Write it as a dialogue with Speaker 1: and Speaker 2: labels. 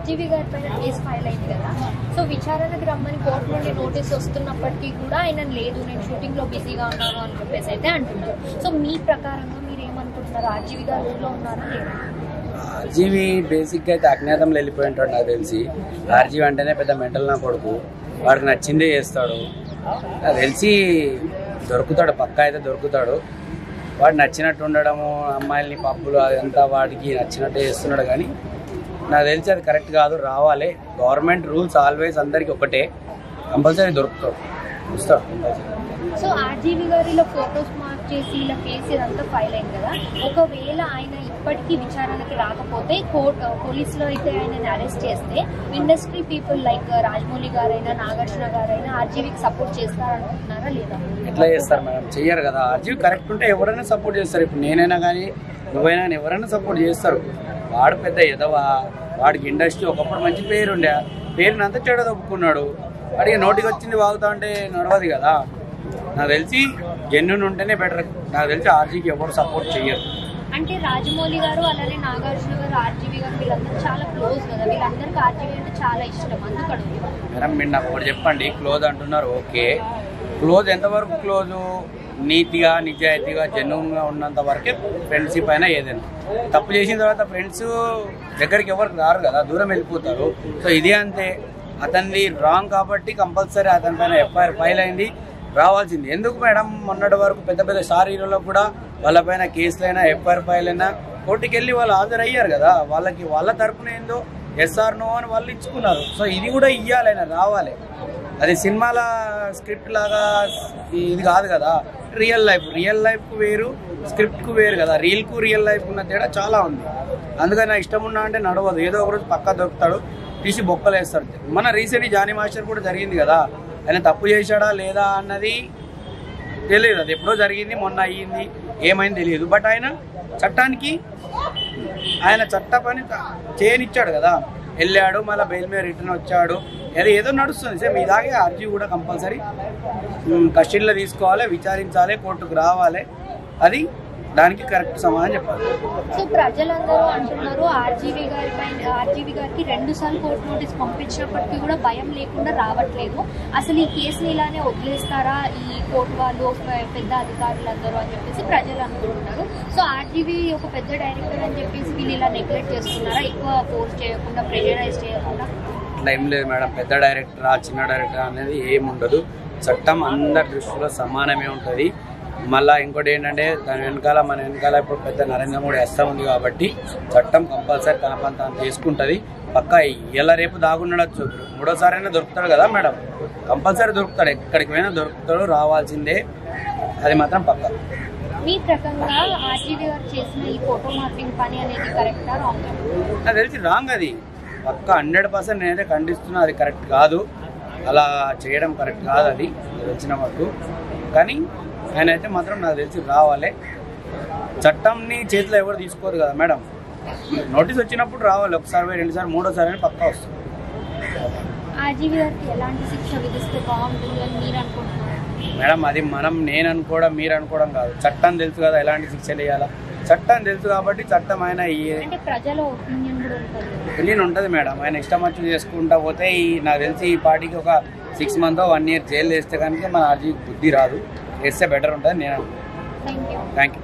Speaker 1: RGV గారి పైన case file అయింది కదా, సో విచారణకు రమ్మని కోర్టు నుండి నోటీస్ వస్తున్నప్పటికీ కూడా ఆయన లేదు, నేను షూటింగ్ లో బిజీగా ఉన్నాను అని చెప్పేసి అయితే అంటున్నారు. సో మీ ప్రకారంగా మీరు ఏమనుకుంటున్నారు, ఆర్జీవీ గారు ఊళ్ళో ఉన్నారా లేదా?
Speaker 2: ఆర్జీవీ బేసిక్గా అయితే అజ్ఞాతంలో వెళ్ళిపోయి ఉంటాడు నాకు తెలిసి. ఆర్జీవీ అంటేనే పెద్ద మెంటల్ నా కొడుకు, వాడికి నచ్చిందే చేస్తాడు. నాకు తెలిసి దొరుకుతాడు, పక్కా అయితే దొరుకుతాడు. వాడు నచ్చినట్టు ఉండడము, అమ్మాయిల్ని పప్పులు అదంతా వాడికి నచ్చినట్టే చేస్తున్నాడు. కానీ నాకు తెలిసి అది కరెక్ట్ కాదు. రావాలి, గవర్నమెంట్ రూల్స్ ఆల్వేస్ అందరికీ ఒకటే, కంపల్సరీ దొరుకుతాడు, వస్తాడు కంపల్సరీ.
Speaker 1: సో ఆర్జీవీ గారిలో ఫొటోస్ మార్క్ చేసి ఇలా కేసు ఇదంతా ఫైల్ అయింది కదా, ఒకవేళ ఆయన ఇప్పటికీ విచారణకి రాకపోతే పోలీసులో అయితే ఆయనని అరెస్ట్ చేస్తే ఇండస్ట్రీ పీపుల్ లైక్ రాజమౌళి గారైనా నాగార్జున గారైనా ఆర్జీవీకి సపోర్ట్ చేస్తారనుకుంటున్నారా లేదా?
Speaker 2: ఎట్లా చేస్తారు మేడం, చెయ్యరు కదా. ఆర్జీవీ కరెక్ట్ ఉంటే ఎవరైనా సపోర్ట్ చేస్తారు. ఇప్పుడు నేనైనా కానీ నువ్వైనా ఎవరైనా సపోర్ట్ చేస్తారు. వాడు పెద్ద ఎదవా, వాడికి ఇండస్ట్రీ ఒకప్పుడు మంచి పేరు ఉండే, పేరుని అంతా చెడ తప్పుకున్నాడు. వాడికి నోటికి వచ్చింది వాగుతా అంటే నడవదు కదా. నాకు తెలిసి జెన్యూన్ ఉంటేనే బెటర్. నాకు తెలిసి ఆర్జీకి ఎవరు సపోర్ట్ చెయ్యరు.
Speaker 1: అంటే రాజమౌళి గారు అలానే నాగార్జున గారు ఆర్జీవీ గారు వీళ్ళందరూ చాలా క్లోజ్ కదా, వీళ్ళందరికీ ఆర్జీవీ అంటే చాలా ఇష్టం, అందుకు అడుగుతారు.
Speaker 2: మేడం మీరు నాకు ఒకటి చెప్పండి, క్లోజ్ అంటున్నారు ఓకే, క్లోజ్ ఎంతవరకు క్లోజు? నీతిగా నిజాయితీగా జెన్యూన్గా ఉన్నంత వరకే ఫ్రెండ్షిప్ అయినా ఏదైనా. తప్పు చేసిన తర్వాత ఫ్రెండ్స్ దగ్గరికి ఎవరికి రారు కదా, దూరం వెళ్ళిపోతారు. సో ఇది అంతే, అతనిది రాంగ్ కాబట్టి కంపల్సరీ అతని పైన ఎఫ్ఐఆర్ ఫైల్ అయింది, రావాల్సింది. ఎందుకు మేడం, మొన్నటి వరకు పెద్ద పెద్ద స్టార్ హీరోలో కూడా వాళ్ళపైన కేసులైనా ఎఫ్ఐఆర్ ఫైల్ అయినా కోర్టుకి వెళ్ళి వాళ్ళు హాజరయ్యారు కదా. వాళ్ళకి వాళ్ళ తరపున ఏందో ఎస్ఆర్ నో అని వాళ్ళు ఇచ్చుకున్నారు. సో ఇది కూడా ఇవ్వాలైనా, రావాలి. అది సినిమాల స్క్రిప్ట్ లాగా ఇది కాదు కదా, రియల్ లైఫ్కు వేరు, స్క్రిప్ట్కు వేరు కదా. రీల్కు రియల్ లైఫ్ ఉన్న తేడా చాలా ఉంది. అందుకని నా ఇష్టం ఉన్నా అంటే నడవదు, ఏదో ఒకరోజు పక్కా దొరుకుతాడు, తీసి బొక్కలు వేస్తాడు. మన రీసెంట్లీ జానీ మాస్టర్ కూడా జరిగింది కదా, ఆయన తప్పు చేశాడా లేదా అన్నది తెలియదు. అది ఎప్పుడో జరిగింది, మొన్న అయ్యింది, ఏమైంది తెలియదు. బట్ ఆయన చట్టానికి ఆయన చట్ట పని చేయనిచ్చాడు కదా, వెళ్ళాడు, మళ్ళీ బెయిల్ మీద రిటర్న్ వచ్చాడు. అది ఏదో నడుస్తుంది. సేమ్ ఇలాగే ఆర్జీ కూడా కంపల్సరీ కస్టడీలో తీసుకోవాలి, విచారించాలి, కోర్టుకు రావాలి. అది దానికి కరెక్ట్ సమాధానం చెప్పాలి.
Speaker 1: సో ప్రజలందరూ అంటున్నారు ఆర్జీవీ గారికి 2 సార్లు కోర్టు నోటీస్ పంపించినప్పటికీ కూడా భయం లేకుండా రావట్లేదు, అసలు ఈ కేసుని ఇలానే వదిలేస్తారా ఈ కోర్టు వాళ్ళు, పెద్ద అధికారులందరూ అని చెప్పేసి ప్రజలు అనుకుంటున్నారు. సో ఆర్జీవీ ఒక పెద్ద డైరెక్టర్ అని చెప్పేసి వీళ్ళు ఇలా నెగ్లెక్ట్ చేస్తున్నారా, ఎక్కువ ఫోర్స్ చేయకుండా, ప్రెషరైజ్ చేయకుండా?
Speaker 2: అట్లా ఏం లేదు మేడం, పెద్ద డైరెక్టరా చిన్న డైరెక్టర్ అనేది ఏముండదు. చట్టం అందరి దృష్టిలో సమానమే ఉంటుంది. మళ్ళీ ఇంకోటి ఏంటంటే మన వెనకాల ఇప్పుడు పెద్ద నరేంద్ర మోడీ హస్తం ఉంది కాబట్టి చట్టం కంపల్సరీ తన పని తాను చేసుకుంటుంది. పక్కా ఇలా రేపు దాగుండొచ్చు, 3వ అయినా దొరుకుతాడు కదా మేడం, కంపల్సరీ దొరుకుతాడు, ఎక్కడికి పోయినా దొరుకుతాడు, రావాల్సిందే, అది మాత్రం పక్కా.
Speaker 1: మీ ప్రకారంగా ఆర్జీవీ గారు చేసిన ఈ ఫోటో మార్కింగ్ పని అనేది కరెక్టా రాంగ్?
Speaker 2: నాకు తెలిసి రాంగ్, అది పక్కా 100% నేనైతే ఖండిస్తున్నా. అది కరెక్ట్ కాదు, అలా చేయడం కరెక్ట్ కాదు, అది వచ్చిన వరకు. కానీ ఆయన అయితే మాత్రం నాకు తెలిసి రావాలి. చట్టంని చేతిలో ఎవరు తీసుకోరు కదా మేడం, నోటీస్ వచ్చినప్పుడు రావాలి. 1 సారి 2 సారి 3వ సారి అని పక్కా వస్తుంది.
Speaker 1: ఆర్జీవీ గారికి ఎలాంటి శిక్ష విధిస్తే బాగుంటుంది అని మీరు అనుకుంటున్నారు
Speaker 2: మేడం? అది నేను అనుకోవడం, మీరు అనుకోవడం కాదు. చట్టం తెలుసు కదా ఎలాంటి శిక్షలు వేయాలా, చట్టం తెలుసు కాబట్టి చట్టం ఆయన
Speaker 1: ప్రజల
Speaker 2: ఒపీనియన్ ఉంటుంది మేడం. ఆయన ఇష్టం వచ్చి చేసుకుంటా పోతే నాకు తెలిసి ఈ పార్టీకి ఒక 6 months 1 year జైలు వేస్తే కనుక మన ఆర్జీకి బుద్ధి రాదు, వేస్తే బెటర్ ఉంటుంది నేను అనుకుంటున్నాను. Thank you.